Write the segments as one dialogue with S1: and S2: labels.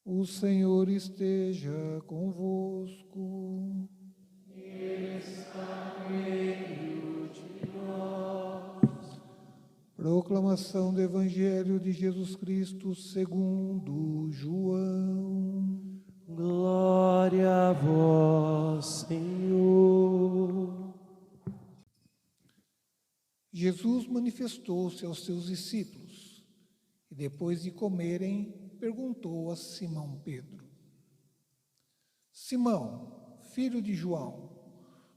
S1: O Senhor esteja convosco.
S2: Ele está no meio de nós.
S1: Proclamação do Evangelho de Jesus Cristo segundo João.
S2: Glória a vós, Senhor.
S1: Jesus manifestou-se aos seus discípulos e, depois de comerem, perguntou a Simão Pedro: Simão, filho de João,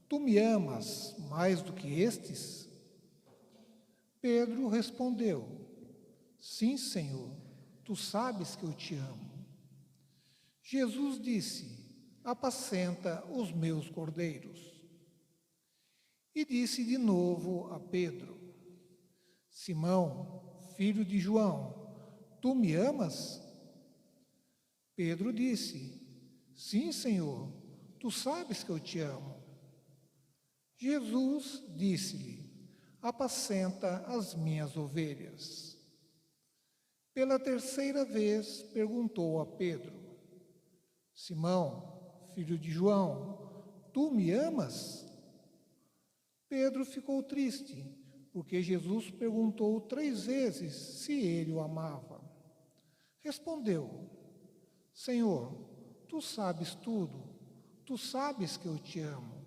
S1: tu me amas mais do que estes? Pedro respondeu: Sim, Senhor, tu sabes que eu te amo. Jesus disse: Apacenta os meus cordeiros. E disse de novo a Pedro: Simão, filho de João, tu me amas? Pedro disse: Sim, Senhor, tu sabes que eu te amo. Jesus disse-lhe: Apacenta as minhas ovelhas. Pela terceira vez perguntou a Pedro: Simão, filho de João, tu me amas? Pedro ficou triste, porque Jesus perguntou 3 vezes se ele o amava. Respondeu: Senhor, tu sabes tudo, tu sabes que eu te amo.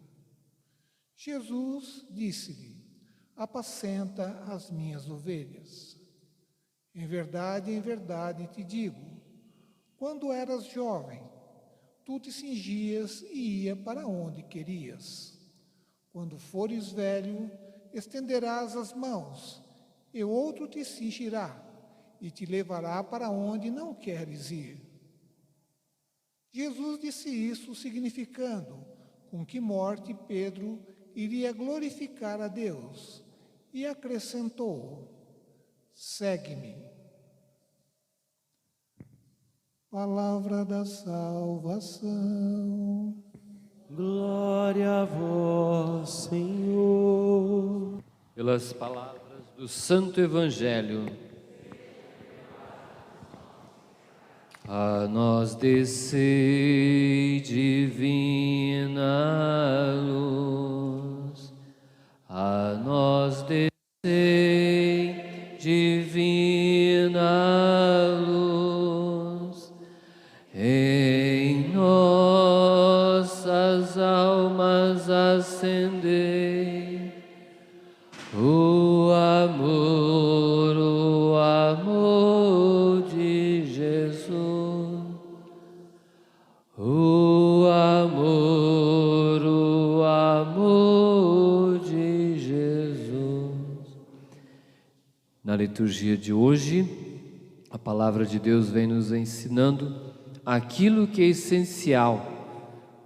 S1: Jesus disse-lhe: Apacenta as minhas ovelhas. Em verdade te digo, quando eras jovem, tu te cingias e ia para onde querias. Quando fores velho, estenderás as mãos, e outro te cingirá e te levará para onde não queres ir. Jesus disse isso significando com que morte Pedro iria glorificar a Deus, e acrescentou: Segue-me. Palavra da salvação.
S2: Glória a vós, Senhor.
S3: Pelas palavras do Santo Evangelho, a nós descei divina luz, a nós descei divina luz, em nossas almas acendei o amor de Jesus, o amor de Jesus. Na liturgia de hoje, a palavra de Deus vem nos ensinando aquilo que é essencial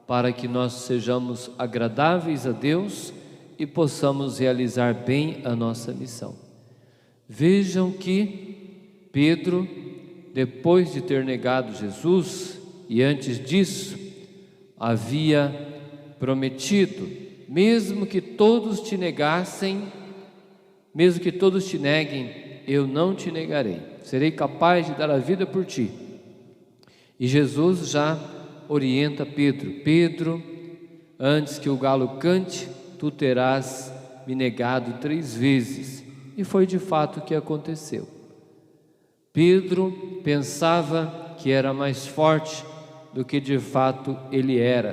S3: para que nós sejamos agradáveis a Deus e possamos realizar bem a nossa missão. Vejam que Pedro, depois de ter negado Jesus, e antes disso, havia prometido: mesmo que todos te negassem, mesmo que todos te neguem, eu não te negarei, serei capaz de dar a vida por ti. E Jesus já orienta Pedro: Pedro, antes que o galo cante, tu terás me negado 3 vezes. E foi de fato o que aconteceu. Pedro pensava que era mais forte do que de fato ele era,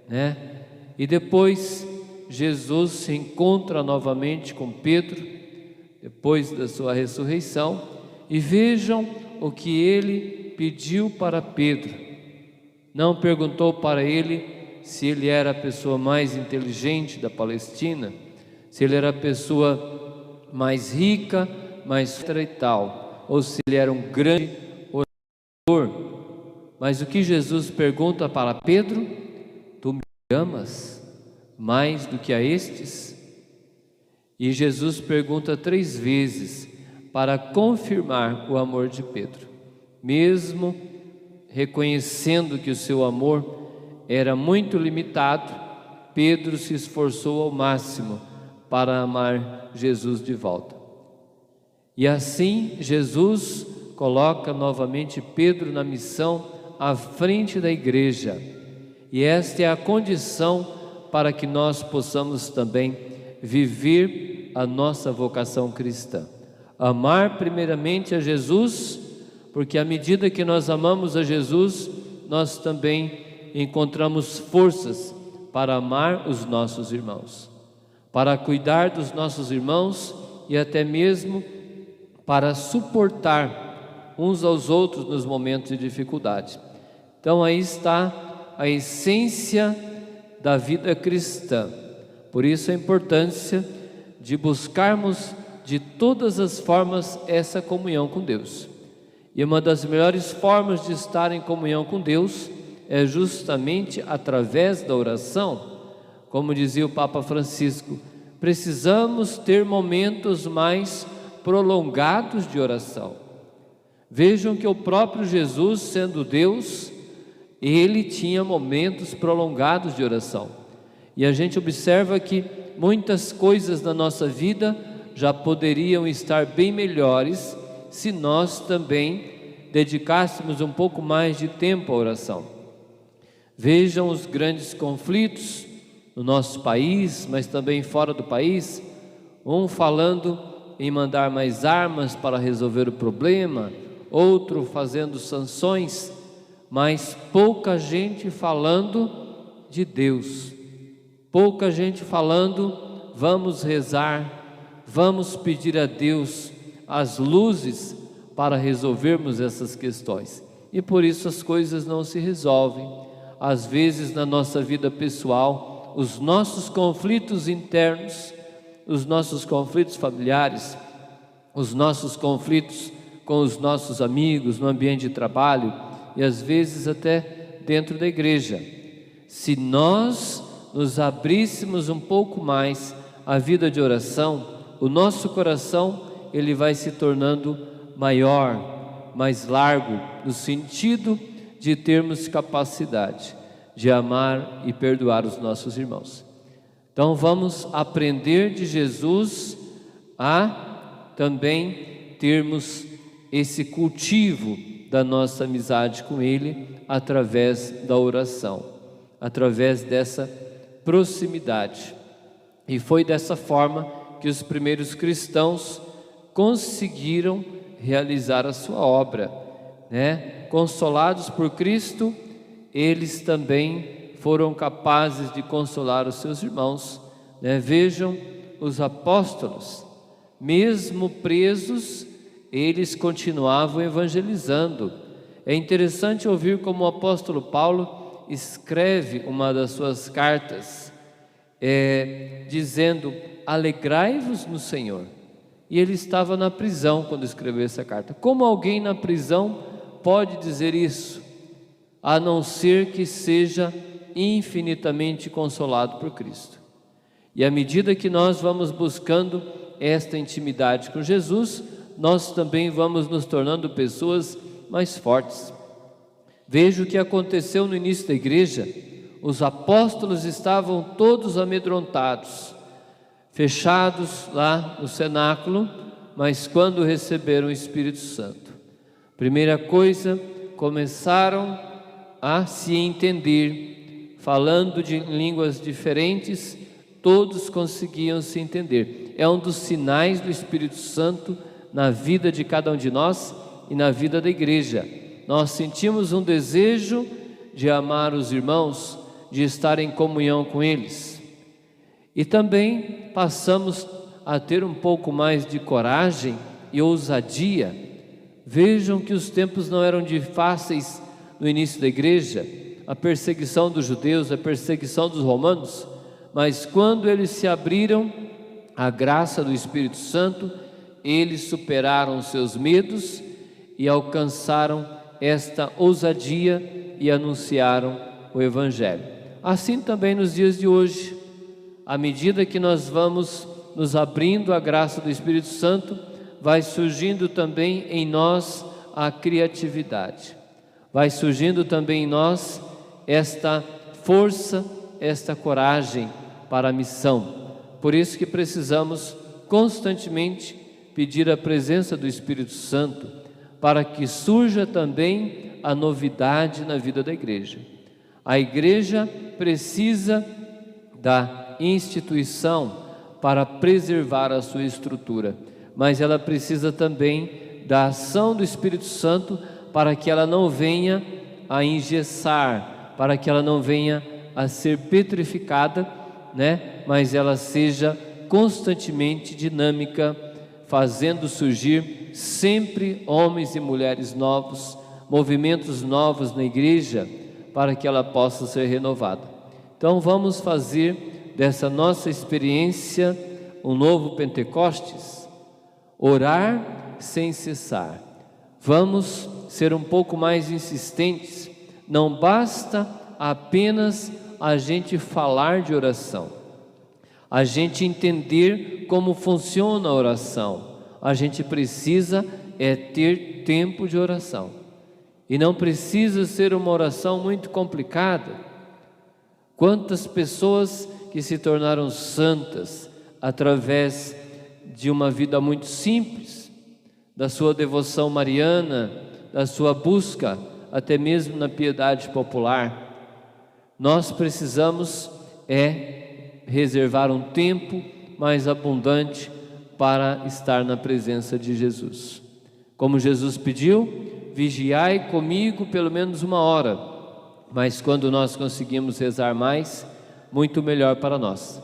S3: né? E depois Jesus se encontra novamente com Pedro, depois da sua ressurreição, e vejam o que ele pediu para Pedro. Não perguntou para ele se ele era a pessoa mais inteligente da Palestina, se ele era a pessoa mais rica, mais e tal, ou se ele era um grande orador. Mas o que Jesus pergunta para Pedro: tu me amas mais do que a estes? E Jesus pergunta 3 vezes para confirmar o amor de Pedro, mesmo reconhecendo que o seu amor era muito limitado. Pedro se esforçou ao máximo para amar Jesus de volta. E assim Jesus coloca novamente Pedro na missão à frente da igreja. E esta é a condição para que nós possamos também viver a nossa vocação cristã. Amar primeiramente a Jesus, porque à medida que nós amamos a Jesus, nós também encontramos forças para amar os nossos irmãos, para cuidar dos nossos irmãos e até mesmo para suportar uns aos outros nos momentos de dificuldade. Então aí está a essência da vida cristã. Por isso a importância de buscarmos de todas as formas essa comunhão com Deus. E uma das melhores formas de estar em comunhão com Deus é justamente através da oração. Como dizia o Papa Francisco, precisamos ter momentos mais prolongados de oração. Vejam que o próprio Jesus, sendo Deus, ele tinha momentos prolongados de oração. E a gente observa que muitas coisas na nossa vida já poderiam estar bem melhores se nós também dedicássemos um pouco mais de tempo à oração. Vejam os grandes conflitos no nosso país, mas também fora do país, um falando em mandar mais armas para resolver o problema, outro fazendo sanções, mas pouca gente falando de Deus, pouca gente falando, vamos rezar, vamos pedir a Deus as luzes para resolvermos essas questões. E por isso as coisas não se resolvem. Às vezes na nossa vida pessoal, os nossos conflitos internos, os nossos conflitos familiares, os nossos conflitos com os nossos amigos no ambiente de trabalho e às vezes até dentro da igreja. Se nós nos abríssemos um pouco mais à vida de oração, o nosso coração ele vai se tornando maior, mais largo, no sentido de termos capacidade de amar e perdoar os nossos irmãos. Então vamos aprender de Jesus a também termos esse cultivo da nossa amizade com Ele através da oração, através dessa proximidade. E foi dessa forma que os primeiros cristãos conseguiram realizar a sua obra, né? Consolados por Cristo, eles também foram capazes de consolar os seus irmãos, né? Vejam os apóstolos, mesmo presos, eles continuavam evangelizando. É interessante ouvir como o apóstolo Paulo escreve uma das suas cartas, dizendo: alegrai-vos no Senhor. E ele estava na prisão quando escreveu essa carta. Como alguém na prisão pode dizer isso, a não ser que seja infinitamente consolado por Cristo? E à medida que nós vamos buscando esta intimidade com Jesus, nós também vamos nos tornando pessoas mais fortes. Veja o que aconteceu no início da igreja. Os apóstolos estavam todos amedrontados, fechados lá no cenáculo, mas quando receberam o Espírito Santo, primeira coisa, começaram a se entender, falando de línguas diferentes, todos conseguiam se entender. É um dos sinais do Espírito Santo na vida de cada um de nós e na vida da igreja. Nós sentimos um desejo de amar os irmãos, de estar em comunhão com eles. E também passamos a ter um pouco mais de coragem e ousadia. Vejam que os tempos não eram fáceis no início da igreja, a perseguição dos judeus, a perseguição dos romanos, mas quando eles se abriram à graça do Espírito Santo, eles superaram seus medos e alcançaram esta ousadia e anunciaram o Evangelho. Assim também nos dias de hoje, à medida que nós vamos nos abrindo à graça do Espírito Santo, vai surgindo também em nós a criatividade, vai surgindo também em nós esta força, esta coragem para a missão. Por isso que precisamos constantemente pedir a presença do Espírito Santo, para que surja também a novidade na vida da igreja. A igreja precisa da instituição para preservar a sua estrutura, mas ela precisa também da ação do Espírito Santo para que ela não venha a engessar, para que ela não venha a ser petrificada, mas ela seja constantemente dinâmica, fazendo surgir sempre homens e mulheres novos, movimentos novos na igreja, para que ela possa ser renovada. Então vamos fazer dessa nossa experiência um novo Pentecostes, orar sem cessar. Vamos ser um pouco mais insistentes. Não basta apenas a gente falar de oração, a gente entender como funciona a oração. A gente precisa ter tempo de oração, e não precisa ser uma oração muito complicada. Quantas pessoas que se tornaram santas através de uma vida muito simples, da sua devoção mariana, da sua busca até mesmo na piedade popular. Nós precisamos reservar um tempo mais abundante para estar na presença de Jesus. Como Jesus pediu, vigiai comigo pelo menos 1 hora, mas quando nós conseguimos rezar mais, muito melhor para nós.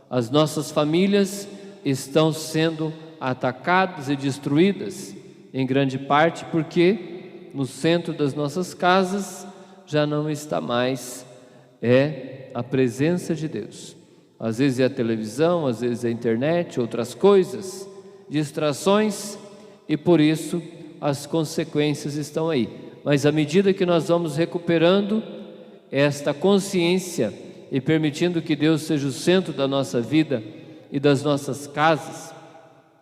S3: As nossas famílias estão sendo atacadas e destruídas, em grande parte porque no centro das nossas casas já não está mais a presença de Deus. Às vezes é a televisão, às vezes é a internet, outras coisas, distrações, e por isso as consequências estão aí. Mas à medida que nós vamos recuperando esta consciência e permitindo que Deus seja o centro da nossa vida e das nossas casas,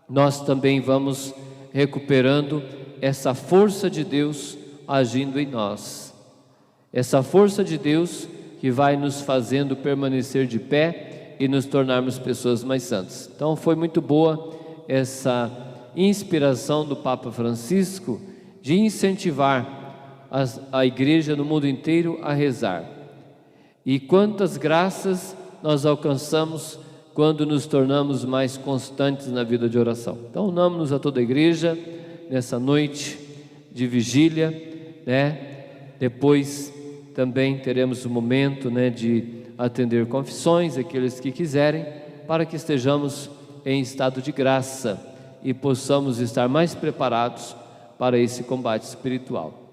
S3: nós também vamos recuperando essa força de Deus agindo em nós. Essa força de Deus que vai nos fazendo permanecer de pé e nos tornarmos pessoas mais santas. Então foi muito boa essa inspiração do Papa Francisco de incentivar a igreja no mundo inteiro a rezar. E quantas graças nós alcançamos quando nos tornamos mais constantes na vida de oração. Então unamos-nos a toda a igreja nessa noite de vigília, Depois também teremos o momento, de atender confissões, aqueles que quiserem, para que estejamos em estado de graça e possamos estar mais preparados para esse combate espiritual.